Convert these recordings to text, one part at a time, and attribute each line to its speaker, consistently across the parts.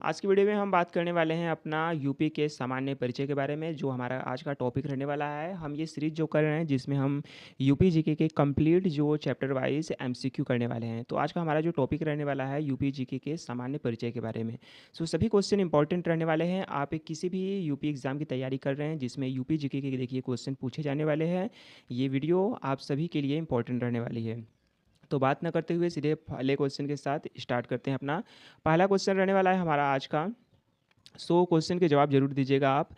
Speaker 1: आज की वीडियो में हम बात करने वाले हैं अपना यूपी के सामान्य परिचय के बारे में, जो हमारा आज का टॉपिक रहने वाला है। हम ये सीरीज जो कर रहे हैं जिसमें हम यूपी जीके के कंप्लीट जो चैप्टर वाइज एमसीक्यू करने वाले हैं। तो आज का हमारा जो टॉपिक रहने वाला है यूपी जीके के सामान्य परिचय के बारे में। सभी क्वेश्चन इंपॉर्टेंट रहने वाले हैं। आप एक किसी भी यूपी एग्जाम की तैयारी कर रहे हैं जिसमें यूपी जीके के देखिए क्वेश्चन पूछे जाने वाले हैं, ये वीडियो आप सभी के लिए इंपॉर्टेंट रहने वाली है। तो बात ना करते हुए सीधे पहले क्वेश्चन के साथ स्टार्ट करते हैं अपना। पहला क्वेश्चन रहने वाला है हमारा आज का। क्वेश्चन के जवाब जरूर दीजिएगा आप।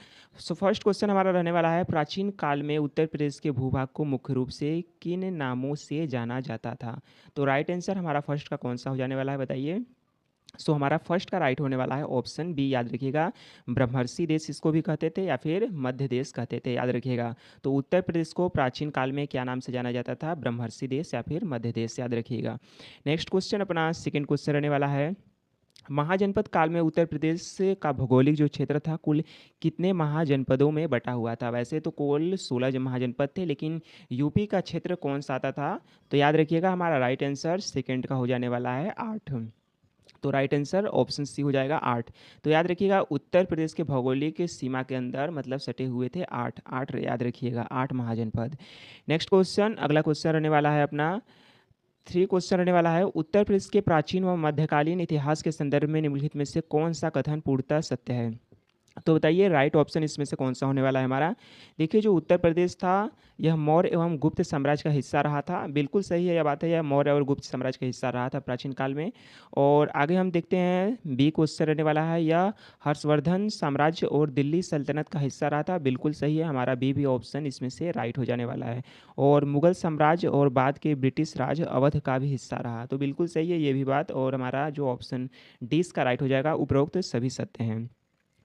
Speaker 1: फर्स्ट क्वेश्चन हमारा रहने वाला है, प्राचीन काल में उत्तर प्रदेश के भूभाग को मुख्य रूप से किन नामों से जाना जाता था? तो राइट आंसर हमारा फर्स्ट का कौन सा हो जाने वाला है, बताइए। हमारा फर्स्ट का राइट होने वाला है ऑप्शन बी, याद रखिएगा। ब्रह्मर्षि देश इसको भी कहते थे या फिर मध्य देश कहते थे, याद रखिएगा। तो उत्तर प्रदेश को प्राचीन काल में क्या नाम से जाना जाता था? ब्रह्मर्षि देश या फिर मध्य देश, याद रखिएगा। नेक्स्ट क्वेश्चन अपना सेकंड क्वेश्चन रहने वाला है, महाजनपद काल में उत्तर प्रदेश का भौगोलिक जो क्षेत्र था कुल कितने महाजनपदों में बटा हुआ था? वैसे तो कुल 16 महाजनपद थे, लेकिन यूपी का क्षेत्र कौन सा आता था? तो याद रखिएगा हमारा राइट आंसर सेकंड का हो जाने वाला है 8। तो राइट आंसर ऑप्शन सी हो जाएगा 8। तो याद रखिएगा उत्तर प्रदेश के भौगोलिक सीमा के अंदर मतलब सटे हुए थे 8 8, याद रखिएगा 8 महाजनपद। नेक्स्ट क्वेश्चन, अगला क्वेश्चन रहने वाला है अपना थ्री क्वेश्चन रहने वाला है, उत्तर प्रदेश के प्राचीन व मध्यकालीन इतिहास के संदर्भ में निम्नलिखित में से कौन सा कथन पूर्णतः सत्य है? तो बताइए राइट ऑप्शन इसमें से कौन सा होने वाला है हमारा। देखिए जो उत्तर प्रदेश था यह मौर्य एवं गुप्त साम्राज्य का हिस्सा रहा था, बिल्कुल सही है यह बात है, यह मौर्य और गुप्त साम्राज्य का हिस्सा रहा था प्राचीन काल में। और आगे हम देखते हैं बी क्वेश्चन रहने वाला है, यह हर्षवर्धन साम्राज्य और दिल्ली सल्तनत का हिस्सा रहा था, बिल्कुल सही है, हमारा बी भी ऑप्शन इसमें से राइट हो जाने वाला है। और मुगल साम्राज्य और बाद के ब्रिटिश राज अवध का भी हिस्सा रहा, तो बिल्कुल सही है ये भी बात, और हमारा जो ऑप्शन डी इसका राइट हो जाएगा, उपरोक्त सभी सत्य हैं।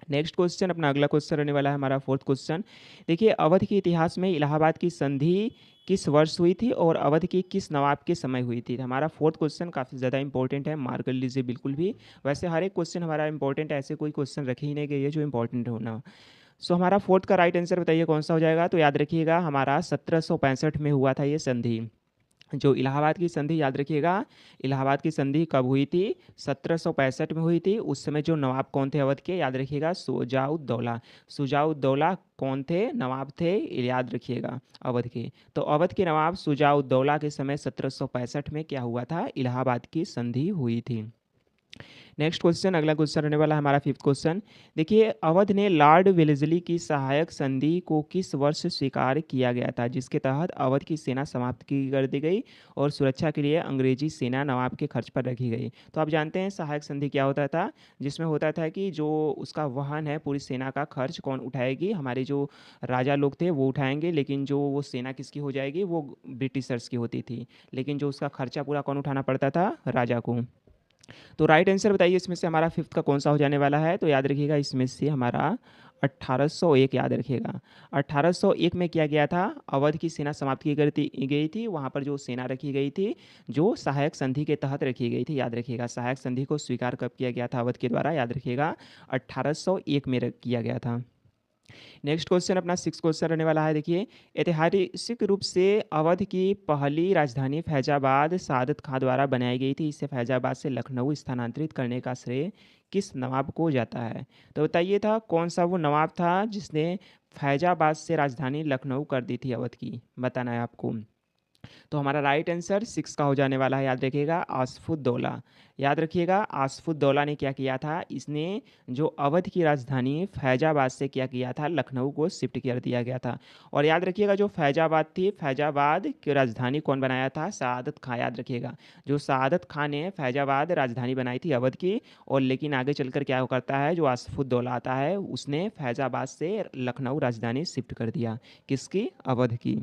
Speaker 1: नेक्स्ट क्वेश्चन अपना अगला क्वेश्चन रहने वाला है हमारा फोर्थ क्वेश्चन। देखिए अवध के इतिहास में इलाहाबाद की संधि किस वर्ष हुई थी और अवध की किस नवाब के समय हुई थी? हमारा फोर्थ क्वेश्चन काफ़ी ज़्यादा इंपॉर्टेंट है, मार्क कर लीजिए बिल्कुल भी। वैसे हर एक क्वेश्चन हमारा इंपॉर्टेंट है, ऐसे कोई क्वेश्चन रखे ही नहीं गए है जो इंपॉर्टेंट होना। हमारा फोर्थ का राइट आंसर बताइए कौन सा हो जाएगा। तो याद रखिएगा हमारा 1765 में हुआ था ये संधि, जो इलाहाबाद की संधि, याद रखिएगा इलाहाबाद की संधि कब हुई थी? 1765 में हुई थी। उस समय जो नवाब कौन थे अवध के? याद रखिएगा शुजाउद्दौला। शुजाउद्दौला कौन थे? नवाब थे, याद रखिएगा अवध के। तो अवध के नवाब शुजाउद्दौला के समय 1765 में क्या हुआ था? इलाहाबाद की संधि हुई थी। नेक्स्ट क्वेश्चन, अगला क्वेश्चन रहने वाला है हमारा फिफ्थ क्वेश्चन। देखिए अवध ने लॉर्ड वेलेस्ली की सहायक संधि को किस वर्ष स्वीकार किया गया था, जिसके तहत अवध की सेना समाप्त की कर दी गई और सुरक्षा के लिए अंग्रेजी सेना नवाब के खर्च पर रखी गई? तो आप जानते हैं सहायक संधि क्या होता था, जिसमें होता था कि जो उसका वाहन है पूरी सेना का खर्च कौन उठाएगी? हमारे जो राजा लोग थे वो उठाएंगे, लेकिन जो वो सेना किसकी हो जाएगी? वो ब्रिटिशर्स की होती थी, लेकिन जो उसका खर्चा पूरा कौन उठाना पड़ता था? राजा को। तो राइट आंसर बताइए इसमें से हमारा फिफ्थ का कौन सा हो जाने वाला है। तो याद रखिएगा इसमें से हमारा 1801, याद रखिएगा 1801 में किया गया था, अवध की सेना समाप्त की गई थी, वहाँ पर जो सेना रखी गई थी जो सहायक संधि के तहत रखी गई थी, याद रखिएगा सहायक संधि को स्वीकार कब किया गया था अवध के द्वारा? याद रखिएगा 1801 में किया गया था। नेक्स्ट क्वेश्चन अपना सिक्स क्वेश्चन रहने वाला है। देखिए ऐतिहासिक रूप से अवध की पहली राजधानी फैजाबाद सादत खां द्वारा बनाई गई थी, इसे फैजाबाद से लखनऊ स्थानांतरित करने का श्रेय किस नवाब को जाता है? तो बताइए था कौन सा वो नवाब था जिसने फैजाबाद से राजधानी लखनऊ कर दी थी अवध की, बताना है आपको। तो हमारा राइट आंसर सिक्स का हो जाने वाला है, याद रखिएगा आसफुद्दौला। याद रखिएगा आसफुद्दौला ने क्या किया था, इसने जो अवध की राजधानी फैजाबाद से क्या किया था? लखनऊ को शिफ्ट कर दिया गया था। और याद रखिएगा जो फैजाबाद थी, फैजाबाद की राजधानी कौन बनाया था? सआदत खां, याद रखिएगा। जो सआदत खां ने फैजाबाद राजधानी बनाई थी अवध की, और लेकिन आगे चलकर क्या करता है, जो आसफुद्दौला आता है उसने फैजाबाद से लखनऊ राजधानी शिफ्ट कर दिया, किसकी? अवध की।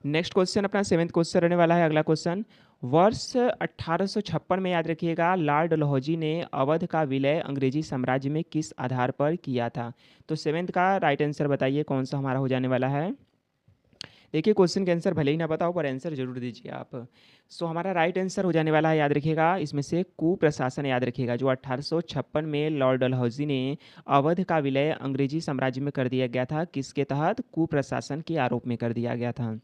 Speaker 1: नेक्स्ट क्वेश्चन अपना सेवेंथ क्वेश्चन रहने वाला है, अगला क्वेश्चन। वर्ष 1856 में, याद रखिएगा, लॉर्ड डलहौजी ने अवध का विलय अंग्रेजी साम्राज्य में किस आधार पर किया था? तो सेवेंथ का राइट आंसर बताइए कौन सा हमारा हो जाने वाला है। देखिए क्वेश्चन के आंसर भले ही ना बताओ पर आंसर जरूर दीजिए आप। हमारा राइट आंसर हो जाने वाला है, याद रखिएगा इसमें से कुप्रशासन, याद रखिएगा जो 1856 में लॉर्ड डलहौजी ने अवध का विलय अंग्रेजी साम्राज्य में कर दिया गया था, किसके तहत? कुप्रशासन के आरोप में कर दिया गया था।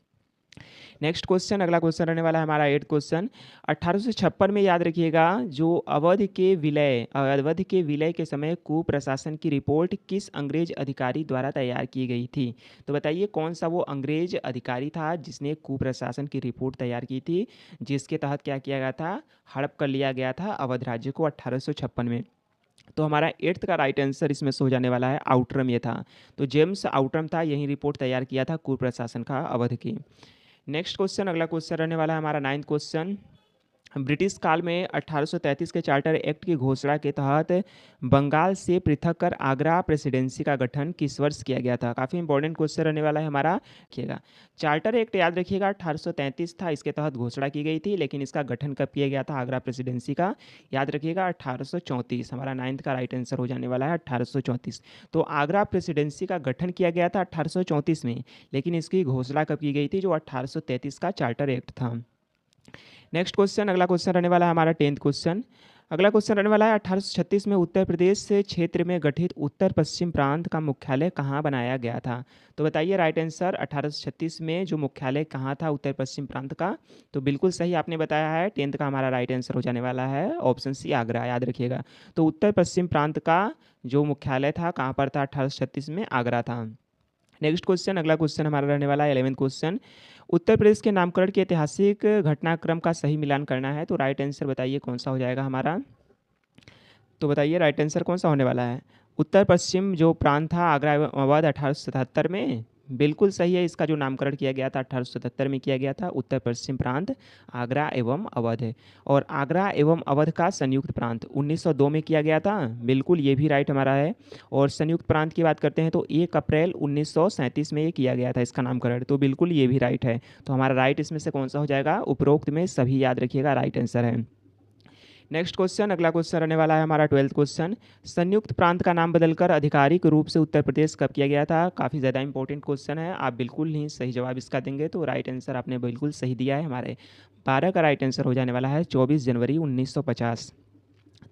Speaker 1: नेक्स्ट क्वेश्चन, अगला क्वेश्चन रहने वाला है हमारा 8th क्वेश्चन। 1856 में याद रखिएगा जो अवध के विलय के समय कुप्रशासन की रिपोर्ट किस अंग्रेज अधिकारी द्वारा तैयार की गई थी? तो बताइए कौन सा वो अंग्रेज अधिकारी था जिसने कुप्रशासन की रिपोर्ट तैयार की थी, जिसके तहत क्या किया गया था, हड़प कर लिया गया था अवध राज्य को 1856 में। तो हमारा 8th का राइट आंसर इसमें से हो जाने वाला है आउटरम, ये था। तो जेम्स आउटरम था, यही रिपोर्ट तैयार किया था कुप्रशासन का अवध की। नेक्स्ट क्वेश्चन, अगला क्वेश्चन रहने वाला है हमारा 9th क्वेश्चन। ब्रिटिश काल में 1833 के चार्टर एक्ट की घोषणा के तहत बंगाल से पृथक कर आगरा प्रेसिडेंसी का गठन किस वर्ष किया गया था? काफ़ी इंपॉर्टेंट क्वेश्चन रहने वाला है हमारा, रखिएगा। चार्टर एक्ट याद रखिएगा 1833 था, इसके तहत घोषणा की गई थी, लेकिन इसका गठन कब किया गया था आगरा प्रेसिडेंसी का? याद रखिएगा 1834। हमारा 9th का राइट आंसर हो जाने वाला है 1834। तो आगरा प्रेसिडेंसी का गठन किया गया था 1834 में, लेकिन इसकी घोषणा कब की गई थी? जो 1833 का चार्टर एक्ट था। नेक्स्ट क्वेश्चन, अगला क्वेश्चन रहने वाला है हमारा 10th क्वेश्चन। अगला क्वेश्चन रहने वाला है 1836 में उत्तर प्रदेश से क्षेत्र में गठित उत्तर पश्चिम प्रांत का मुख्यालय कहाँ बनाया गया था? तो बताइए राइट आंसर 1836 में जो मुख्यालय कहाँ था उत्तर पश्चिम प्रांत का? तो बिल्कुल सही आपने बताया है, 10th का हमारा राइट आंसर हो जाने वाला है ऑप्शन सी आगरा, याद रखिएगा। तो उत्तर पश्चिम प्रांत का जो मुख्यालय था कहाँ पर था? 1836 में आगरा था। नेक्स्ट क्वेश्चन, अगला क्वेश्चन हमारा रहने वाला है 11th क्वेश्चन। उत्तर प्रदेश के नामकरण के ऐतिहासिक घटनाक्रम का सही मिलान करना है, तो राइट आंसर बताइए कौन सा हो जाएगा हमारा? तो बताइए राइट आंसर कौन सा होने वाला है? उत्तर पश्चिम जो प्रांत था आगरा एवं अवध 1877 में, बिल्कुल सही है। इसका जो नामकरण किया गया था 1877 में किया गया था, उत्तर पश्चिम प्रांत आगरा एवं अवध है। और आगरा एवं अवध का संयुक्त प्रांत 1902 में किया गया था, बिल्कुल ये भी राइट हमारा है। और संयुक्त प्रांत की बात करते हैं तो 1 अप्रैल 1937 में ये किया गया था इसका नामकरण, तो बिल्कुल ये भी राइट है। तो हमारा राइट इसमें से कौन सा हो जाएगा? उपरोक्त में सभी याद रखिएगा राइट आंसर है। नेक्स्ट क्वेश्चन, अगला क्वेश्चन रहने वाला है हमारा 12th क्वेश्चन। संयुक्त प्रांत का नाम बदलकर आधिकारिक रूप से उत्तर प्रदेश कब किया गया था? काफ़ी ज़्यादा इंपॉर्टेंट क्वेश्चन है, आप बिल्कुल ही सही जवाब इसका देंगे, तो राइट आंसर आपने बिल्कुल सही दिया है। हमारे 12 का राइट आंसर हो जाने वाला है 24 जनवरी 1950।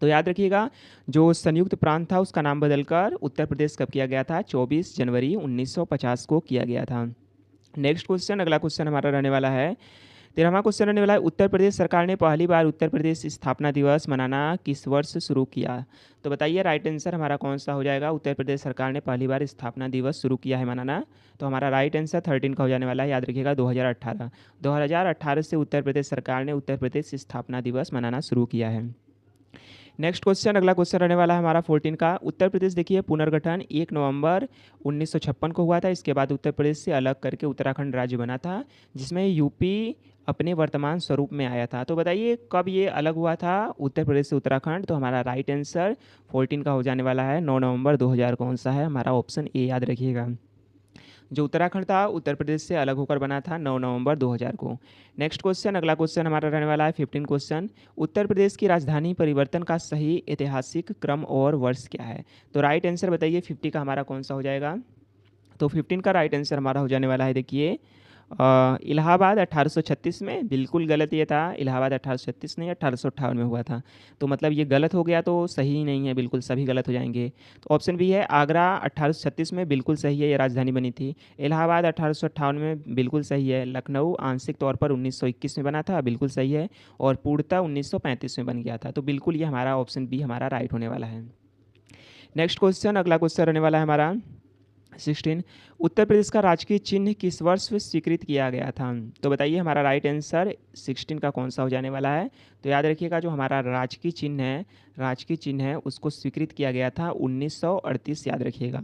Speaker 1: तो याद रखिएगा जो संयुक्त प्रांत था उसका नाम बदलकर उत्तर प्रदेश कब किया गया था? 24 जनवरी 1950 को किया गया था। नेक्स्ट क्वेश्चन, अगला क्वेश्चन हमारा रहने वाला है 13वां क्वेश्चन रहने वाला है, उत्तर प्रदेश सरकार ने पहली बार उत्तर प्रदेश स्थापना दिवस मनाना किस वर्ष शुरू किया? तो बताइए राइट आंसर हमारा कौन सा हो जाएगा? उत्तर प्रदेश सरकार ने पहली बार स्थापना दिवस शुरू किया है मनाना, तो हमारा राइट आंसर 13 का हो जाने वाला है, याद रखिएगा 2018। 2018 से उत्तर प्रदेश सरकार ने उत्तर प्रदेश स्थापना दिवस मनाना शुरू किया है। नेक्स्ट क्वेश्चन, अगला क्वेश्चन रहने वाला है हमारा 14 का। उत्तर प्रदेश देखिए पुनर्गठन 1 नवंबर 1956 को हुआ था, इसके बाद उत्तर प्रदेश से अलग करके उत्तराखंड राज्य बना था, जिसमें यूपी अपने वर्तमान स्वरूप में आया था। तो बताइए कब ये अलग हुआ था उत्तर प्रदेश से उत्तराखंड? तो हमारा राइट आंसर 14 का हो जाने वाला है 9 नवंबर 2000। कौन सा है हमारा? ऑप्शन ए, याद रखिएगा। जो उत्तराखंड था उत्तर प्रदेश से अलग होकर बना था 9 नवंबर 2000 को। नेक्स्ट क्वेश्चन, अगला क्वेश्चन हमारा रहने वाला है 15 क्वेश्चन। उत्तर प्रदेश की राजधानी परिवर्तन का सही ऐतिहासिक क्रम और वर्ष क्या है? तो राइट आंसर बताइए 50 का हमारा कौन सा हो जाएगा? तो 15 का राइट आंसर हमारा हो जाने वाला है, देखिए इलाहाबाद 1836 में, बिल्कुल गलत ये था। इलाहाबाद 1836 नहीं 1858 में हुआ था, तो मतलब ये गलत हो गया, तो सही ही नहीं है, बिल्कुल सभी गलत हो जाएंगे। तो ऑप्शन बी है आगरा 1836 में, बिल्कुल सही है, ये राजधानी बनी थी। इलाहाबाद 1858 में, बिल्कुल सही है। लखनऊ आंशिक तौर पर 1921 में बना था, बिल्कुल सही है। और पूर्णतः 1935 में बन गया था, तो बिल्कुल ये हमारा ऑप्शन बी हमारा राइट होने वाला है। नेक्स्ट क्वेश्चन, अगला क्वेश्चन रहने वाला है हमारा 16। उत्तर प्रदेश का राजकीय चिन्ह किस वर्ष स्वीकृत किया गया था? तो बताइए हमारा राइट आंसर 16 का कौन सा हो जाने वाला है? तो याद रखिएगा जो हमारा राजकीय चिन्ह है उसको स्वीकृत किया गया था 1938, याद रखिएगा।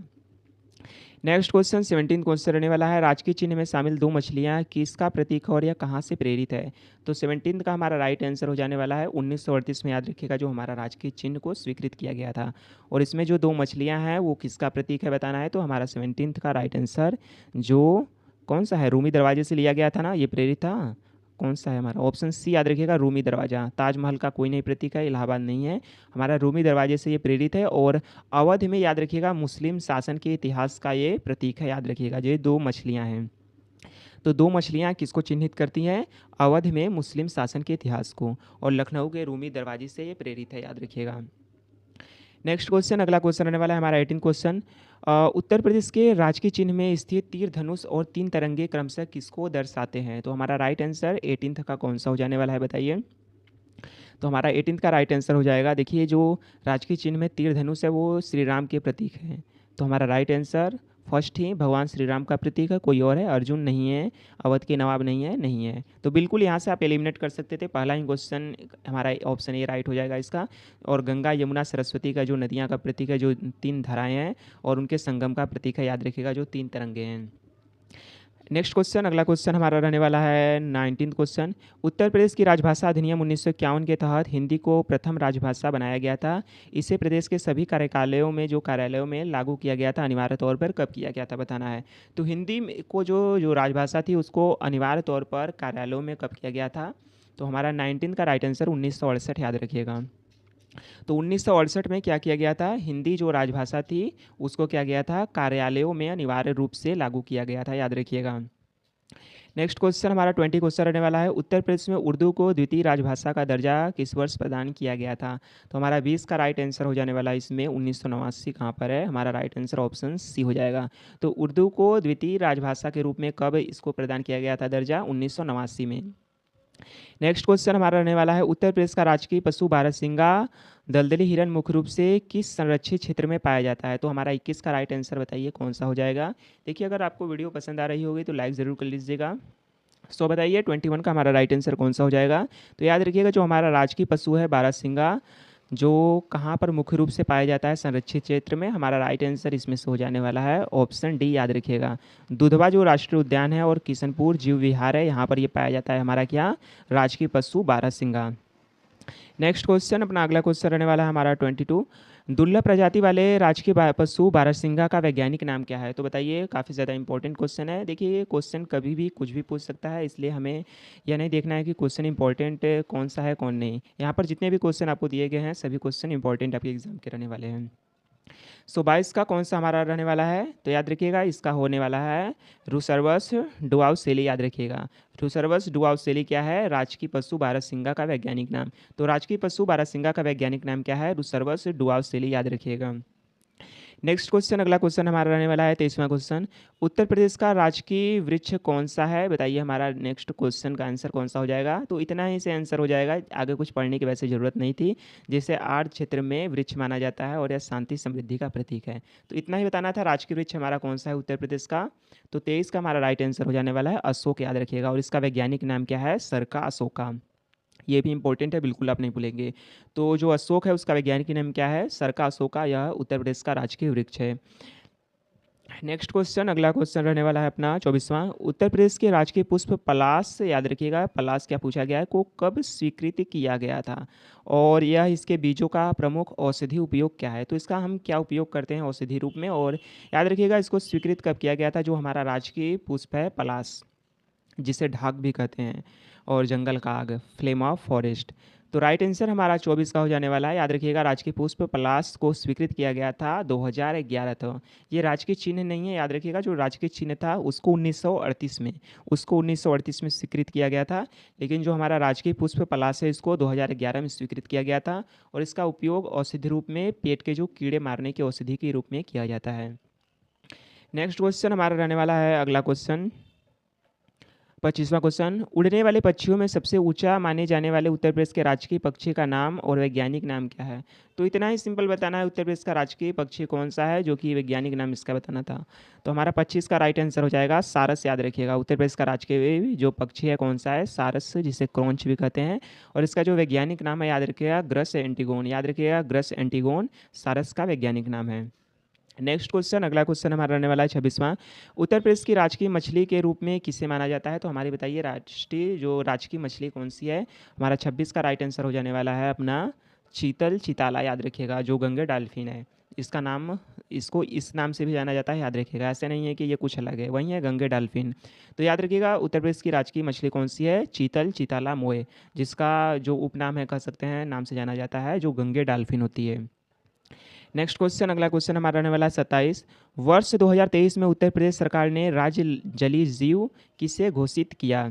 Speaker 1: नेक्स्ट क्वेश्चन 17 क्वेश्चन रहने वाला है, राजकीय चिन्ह में शामिल दो मछलियां किसका प्रतीक है और यह कहाँ से प्रेरित है? तो 17 का हमारा राइट आंसर हो जाने वाला है 1938 में, याद रखिएगा, जो हमारा राजकीय चिन्ह को स्वीकृत किया गया था। और इसमें जो दो मछलियां हैं वो किसका प्रतीक है बताना है, तो हमारा 17 का राइट आंसर जो कौन सा है, रूमी दरवाजे से लिया गया था ना, ये प्रेरित था। कौन सा है हमारा? ऑप्शन सी, याद रखिएगा, रूमी दरवाजा। ताजमहल का कोई नहीं प्रतीक है, इलाहाबाद नहीं है, हमारा रूमी दरवाजे से ये प्रेरित है। और अवध में याद रखिएगा मुस्लिम शासन के इतिहास का ये प्रतीक है, याद रखिएगा। ये दो मछलियां हैं, तो दो मछलियां किसको चिन्हित करती हैं? अवध में मुस्लिम शासन के इतिहास को, और लखनऊ के रूमी दरवाजे से ये प्रेरित है, याद रखिएगा। नेक्स्ट क्वेश्चन, अगला क्वेश्चन रहने वाला है हमारा 18 क्वेश्चन। उत्तर प्रदेश के राजकीय चिन्ह में स्थित तीर धनुष और 3 तिरंगे क्रमशः किसको दर्शाते हैं? तो हमारा राइट आंसर 18th का कौन सा हो जाने वाला है, बताइए। तो हमारा 18th का राइट आंसर हो जाएगा, देखिए जो राजकीय चिन्ह में तीर धनुष है वो श्री राम के प्रतीक हैं। तो हमारा राइट आंसर फर्स्ट ही भगवान श्री राम का प्रतीक है, कोई और है? अर्जुन नहीं है, अवध के नवाब नहीं है, नहीं है। तो बिल्कुल यहाँ से आप एलिमिनेट कर सकते थे, पहला ही क्वेश्चन हमारा ऑप्शन ए राइट हो जाएगा इसका। और गंगा यमुना सरस्वती का जो नदियाँ का प्रतीक है, जो 3 धाराएं हैं, और उनके संगम का प्रतीक है, याद रखिएगा, जो 3 तिरंगे हैं। नेक्स्ट क्वेश्चन, अगला क्वेश्चन हमारा रहने वाला है 19th क्वेश्चन। उत्तर प्रदेश की राजभाषा अधिनियम 1951 के तहत हिंदी को प्रथम राजभाषा बनाया गया था। इसे प्रदेश के सभी कार्यालयों में लागू किया गया था, अनिवार्य तौर पर कब किया गया था, बताना है। तो को जो जो राजभाषा थी उसको अनिवार्य तौर पर कार्यालयों में कब किया गया था? तो हमारा 19 का राइट आंसर 1968, याद रखिएगा। तो 1968 में क्या किया गया था? हिंदी जो राजभाषा थी उसको क्या गया था? कार्यालयों में अनिवार्य रूप से लागू किया गया था, याद रखिएगा। नेक्स्ट क्वेश्चन हमारा 20 क्वेश्चन रहने वाला है। उत्तर प्रदेश में उर्दू को द्वितीय राजभाषा का दर्जा किस वर्ष प्रदान किया गया था? तो हमारा 20 का राइट आंसर हो जाने वाला है इसमें 1989 कहाँ पर है? हमारा राइट आंसर ऑप्शन सी हो जाएगा। तो उर्दू को द्वितीय राजभाषा के रूप में कब इसको प्रदान किया गया था दर्जा? 1989 में। नेक्स्ट क्वेश्चन हमारा रहने वाला है। उत्तर प्रदेश का राजकीय पशु बारहसिंगा दलदली हिरन मुख्य रूप से किस संरक्षित क्षेत्र में पाया जाता है? तो हमारा 21 का राइट आंसर बताइए कौन सा हो जाएगा। देखिए अगर आपको वीडियो पसंद आ रही होगी तो लाइक ज़रूर कर लीजिएगा। सो बताइए 21 का हमारा राइट आंसर कौन सा हो जाएगा। तो याद रखिएगा जो हमारा राजकीय पशु है बारहसिंगा, जो कहाँ पर मुख्य रूप से पाया जाता है? संरक्षित क्षेत्र में। हमारा राइट आंसर इसमें से हो जाने वाला है ऑप्शन डी, याद रखिएगा। दुधवा जो राष्ट्रीय उद्यान है और किशनपुर जीव विहार है, यहाँ पर ये पाया जाता है हमारा क्या? राजकीय पशु बारहसिंगा। नेक्स्ट क्वेश्चन, अपना अगला क्वेश्चन रहने वाला है हमारा 22। दुर्लभ प्रजाति वाले राजकीय पशु बारहसिंगा का वैज्ञानिक नाम क्या है? तो बताइए, काफ़ी ज़्यादा इंपॉर्टेंट क्वेश्चन है। देखिए ये क्वेश्चन कभी भी कुछ भी पूछ सकता है, इसलिए हमें यह नहीं देखना है कि क्वेश्चन इंपॉर्टेंट कौन सा है कौन नहीं। यहाँ पर जितने भी क्वेश्चन आपको दिए गए हैं सभी क्वेश्चन इंपॉर्टेंट आपके एग्जाम के रहने वाले हैं। सो 22 का कौन सा हमारा रहने वाला है? तो याद रखिएगा इसका होने वाला है रुसर्वस डुआउसेली, याद रखिएगा। रुसर्वस डुआउसेली क्या है? राजकीय पशु बारहसिंगा का वैज्ञानिक नाम। तो राजकीय पशु बारहसिंगा का वैज्ञानिक नाम क्या है? रुसर्वस डुआउसेली, याद रखिएगा। नेक्स्ट क्वेश्चन, अगला क्वेश्चन हमारा रहने वाला है 23वां क्वेश्चन। उत्तर प्रदेश का राजकीय वृक्ष कौन सा है? बताइए हमारा नेक्स्ट क्वेश्चन का आंसर कौन सा हो जाएगा। तो इतना ही से आंसर हो जाएगा, आगे कुछ पढ़ने की वैसे ज़रूरत नहीं थी। जैसे आर्ट क्षेत्र में वृक्ष माना जाता है और यह शांति समृद्धि का प्रतीक है। तो इतना ही बताना था राजकीय वृक्ष हमारा कौन सा है उत्तर प्रदेश का। तो 23 का हमारा राइट आंसर हो जाने वाला है अशोक, याद रखिएगा। और इसका वैज्ञानिक नाम क्या है? सरका अशोका। ये भी इंपॉर्टेंट है, बिल्कुल आप नहीं भूलेंगे। तो जो अशोक है उसका वैज्ञानिक नाम क्या है? सरका अशोका, यह उत्तर प्रदेश का राजकीय वृक्ष है। नेक्स्ट क्वेश्चन, अगला क्वेश्चन रहने वाला है अपना 24वां। उत्तर प्रदेश के राजकीय पुष्प पलाश, याद रखिएगा पलाश क्या पूछा गया है, को कब स्वीकृत किया गया था? और यह इसके बीजों का प्रमुख औषधि उपयोग क्या है? तो इसका हम क्या उपयोग करते हैं औषधि रूप में? और याद रखिएगा इसको स्वीकृत कब किया गया था? जो हमारा राजकीय पुष्प है पलाश, जिसे ढाक भी कहते हैं, और जंगल का आग, फ्लेम ऑफ फॉरेस्ट। तो राइट आंसर हमारा 24 का हो जाने वाला है। याद रखिएगा राजकीय पुष्प पलाश को स्वीकृत किया गया था 2011 था। ये राजकीय चिन्ह नहीं है, याद रखिएगा जो राजकीय चिन्ह था उसको 1938 में स्वीकृत किया गया था। लेकिन जो हमारा राजकीय पुष्प पलाश है इसको 2011 में स्वीकृत किया गया था। और इसका उपयोग औषधि रूप में पेट के जो कीड़े मारने के औषधि के रूप में किया जाता है। नेक्स्ट क्वेश्चन हमारा रहने वाला है अगला क्वेश्चन 25वां क्वेश्चन। उड़ने वाले पक्षियों में सबसे ऊंचा माने जाने वाले उत्तर प्रदेश के राजकीय पक्षी का नाम और वैज्ञानिक नाम क्या है? तो इतना ही सिंपल बताना है उत्तर प्रदेश का राजकीय पक्षी कौन सा है, जो कि वैज्ञानिक नाम इसका बताना था। तो हमारा 25 का राइट आंसर हो जाएगा सारस, याद रखिएगा। उत्तर प्रदेश का राजकीय जो पक्षी है कौन सा है? सारस, जिसे क्रोंच भी कहते हैं। और इसका जो वैज्ञानिक नाम है याद रखिएगा ग्रस एंटीगोन, याद रखिएगा ग्रस एंटीगोन सारस का वैज्ञानिक नाम है। नेक्स्ट क्वेश्चन, अगला क्वेश्चन हमारा रहने वाला है 26वां। उत्तर प्रदेश की राजकीय मछली के रूप में किसे माना जाता है? तो हमारी बताइए राजकीय मछली कौन सी है? हमारा 26 का राइट आंसर हो जाने वाला है अपना चीतल चिताला, याद रखिएगा, जो गंगे डॉल्फिन है। इसको इस नाम से भी जाना जाता है, याद रखिएगा। ऐसे नहीं है कि ये कुछ अलग है, वही है गंगे डॉल्फिन। तो याद रखिएगा उत्तर प्रदेश की राजकीय मछली कौन सी है? चीतल चिताला मोए, जिसका जो उपनाम है कह सकते हैं नाम से जाना जाता है, जो गंगे डॉल्फिन होती है। नेक्स्ट क्वेश्चन, अगला क्वेश्चन हमारा रहने वाला है 27। वर्ष 2023 में उत्तर प्रदेश सरकार ने राज्य जलीय जीव किसे घोषित किया?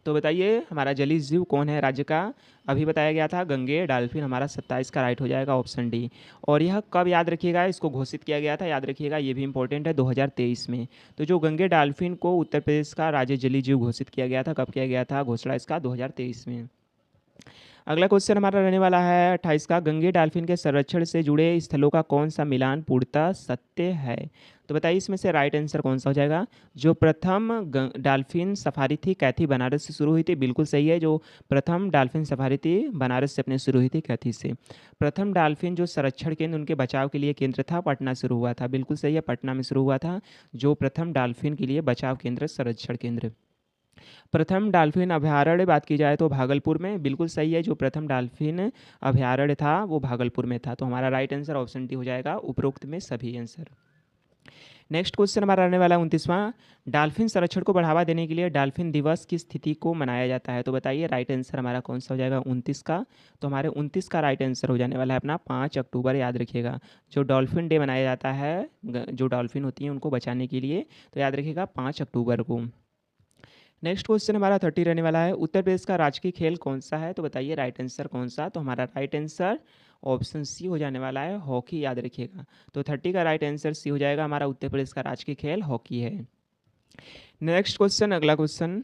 Speaker 1: तो बताइए हमारा जलीय जीव कौन है राज्य का? अभी बताया गया था गंगे डॉल्फिन, हमारा 27 का राइट हो जाएगा ऑप्शन डी। और यह कब याद रखिएगा, इसको घोषित किया गया था, याद रखिएगा ये भी इंपॉर्टेंट है, 2023 में। तो जो गंगे डॉल्फिन को उत्तर प्रदेश का राज्य जलीय जीव घोषित किया गया था, कब किया गया था घोषणा इसका? 2023 में। अगला क्वेश्चन हमारा रहने वाला है 28 का, गंगे डॉल्फिन के संरक्षण से जुड़े स्थलों का कौन सा मिलान पूर्णतः सत्य है? तो बताइए इसमें से राइट आंसर कौन सा हो जाएगा? जो प्रथम डॉल्फिन सफारी थी कैथी बनारस से शुरू हुई थी, बिल्कुल सही है। जो प्रथम डॉल्फिन सफारी थी बनारस से अपने शुरू हुई थी, कैथी से। प्रथम डॉल्फिन जो संरक्षण केंद्र उनके बचाव के लिए केंद्र था, पटना शुरू हुआ था, बिल्कुल सही है, पटना में शुरू हुआ था जो प्रथम डॉल्फिन के लिए बचाव केंद्र, संरक्षण केंद्र। प्रथम डॉल्फिन अभयारण्य बात की जाए तो भागलपुर में, बिल्कुल सही है, जो प्रथम डॉल्फिन अभयारण्य था वो भागलपुर में था। तो हमारा राइट आंसर ऑप्शन डी हो जाएगा, उपरोक्त में सभी आंसर। नेक्स्ट क्वेश्चन हमारा रहने वाला 29वां, डॉल्फिन संरक्षण को बढ़ावा देने के लिए डॉल्फिन दिवस की तिथि को मनाया जाता है? तो बताइए राइट आंसर हमारा कौन सा हो जाएगा 29 का? तो हमारे 29 का राइट आंसर हो जाने वाला है अपना 5 अक्टूबर, याद रखिएगा। जो डॉल्फिन डे मनाया जाता है जो डॉल्फिन होती हैं उनको बचाने के लिए, तो याद रखिएगा 5 अक्टूबर को। नेक्स्ट क्वेश्चन हमारा 30 रहने वाला है, उत्तर प्रदेश का राजकीय खेल कौन सा है? तो बताइए राइट आंसर कौन सा? तो हमारा राइट आंसर ऑप्शन सी हो जाने वाला है, हॉकी, याद रखिएगा। तो 30 का राइट आंसर सी हो जाएगा, हमारा उत्तर प्रदेश का राजकीय खेल हॉकी है। नेक्स्ट क्वेश्चन, अगला क्वेश्चन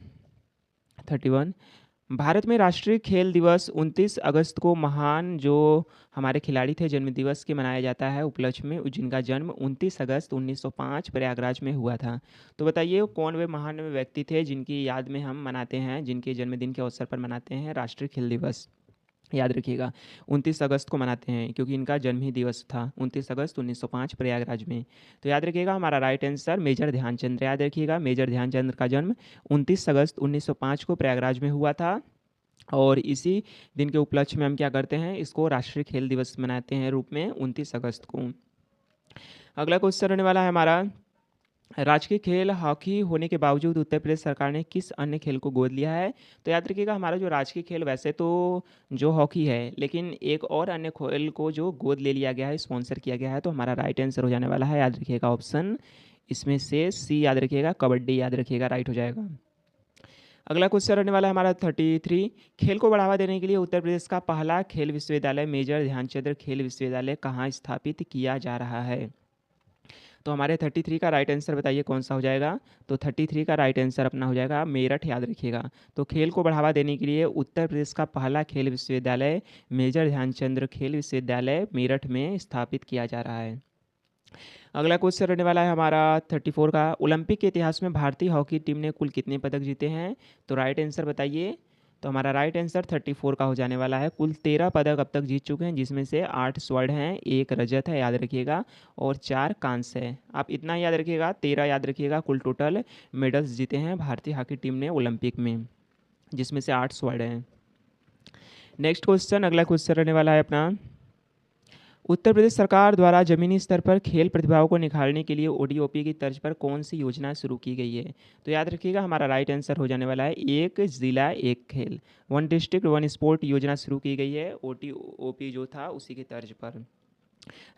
Speaker 1: 31, भारत में राष्ट्रीय खेल दिवस 29 अगस्त को महान जो हमारे खिलाड़ी थे जन्म दिवस के मनाया जाता है उपलक्ष्य में, जिनका जन्म 29 अगस्त 1905 प्रयागराज में हुआ था। तो बताइए कौन वे महान व्यक्ति थे जिनकी याद में हम मनाते हैं, जिनके जन्मदिन के अवसर पर मनाते हैं राष्ट्रीय खेल दिवस? याद रखिएगा 29 अगस्त को मनाते हैं क्योंकि इनका जन्म ही दिवस था 29 अगस्त 1905 प्रयागराज में। तो याद रखिएगा हमारा राइट आंसर मेजर ध्यानचंद, याद रखिएगा मेजर ध्यानचंद का जन्म 29 अगस्त 1905 को प्रयागराज में हुआ था। और इसी दिन के उपलक्ष्य में हम क्या करते हैं, इसको राष्ट्रीय खेल दिवस मनाते हैं रूप में 29 अगस्त को। अगला क्वेश्चन रहने वाला है हमारा, राजकीय खेल हॉकी होने के बावजूद उत्तर प्रदेश सरकार ने किस अन्य खेल को गोद लिया है? तो याद रखिएगा हमारा जो राजकीय खेल वैसे तो जो हॉकी है, लेकिन एक और अन्य खेल को जो गोद ले लिया गया है, स्पॉन्सर किया गया है। तो हमारा राइट आंसर हो जाने वाला है, याद रखिएगा ऑप्शन इसमें से सी, याद रखिएगा कबड्डी, याद रखिएगा राइट हो जाएगा। अगला क्वेश्चन रहने वाला है हमारा 33, खेल को बढ़ावा देने के लिए उत्तर प्रदेश का पहला खेल विश्वविद्यालय मेजर ध्यानचंद खेल विश्वविद्यालय कहाँ स्थापित किया जा रहा है? तो हमारे 33 का राइट आंसर बताइए कौन सा हो जाएगा? तो 33 का राइट आंसर अपना हो जाएगा मेरठ, याद रखिएगा। तो खेल को बढ़ावा देने के लिए उत्तर प्रदेश का पहला खेल विश्वविद्यालय मेजर ध्यानचंद खेल विश्वविद्यालय मेरठ में स्थापित किया जा रहा है। अगला क्वेश्चन रहने वाला है हमारा 34 का, ओलंपिक के इतिहास में भारतीय हॉकी टीम ने कुल कितने पदक जीते हैं? तो राइट आंसर बताइए। तो हमारा राइट आंसर 34 का हो जाने वाला है, कुल 13 पदक अब तक जीत चुके हैं, जिसमें से 8 स्वर्ण हैं, 1 रजत है, याद रखिएगा, और 4 कांस्य है। आप इतना याद रखिएगा, 13 याद रखिएगा, कुल टोटल मेडल्स जीते हैं भारतीय हॉकी टीम ने ओलंपिक में, जिसमें से 8 स्वर्ण हैं। नेक्स्ट क्वेश्चन, अगला क्वेश्चन रहने वाला है अपना, उत्तर प्रदेश सरकार द्वारा जमीनी स्तर पर खेल प्रतिभाओं को निखारने के लिए ओडीओपी की तर्ज पर कौन सी योजना शुरू की गई है? तो याद रखिएगा हमारा राइट आंसर हो जाने वाला है, एक जिला एक खेल, वन डिस्ट्रिक्ट वन स्पोर्ट योजना शुरू की गई है ओटीओपी जो था उसी की तर्ज पर।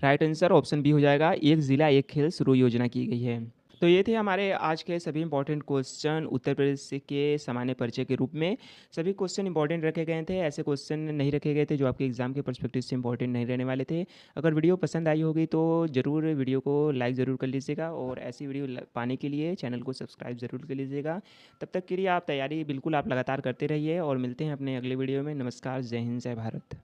Speaker 1: राइट आंसर ऑप्शन बी हो जाएगा, एक जिला एक खेल शुरू योजना की गई है। तो ये थे हमारे आज के सभी इंपॉर्टेंट क्वेश्चन उत्तर प्रदेश के सामान्य परिचय के रूप में। सभी क्वेश्चन इंपॉर्टेंट रखे गए थे, ऐसे क्वेश्चन नहीं रखे गए थे जो आपके एग्जाम के पर्सपेक्टिव से इंपॉर्टेंट नहीं रहने वाले थे। अगर वीडियो पसंद आई होगी तो ज़रूर वीडियो को लाइक ज़रूर कर लीजिएगा, और ऐसी वीडियो पाने के लिए चैनल को सब्सक्राइब ज़रूर कर लीजिएगा। तब तक के लिए आप तैयारी बिल्कुल आप लगातार करते रहिए, और मिलते हैं अपने अगले वीडियो में। नमस्कार, जय हिंद, जय भारत।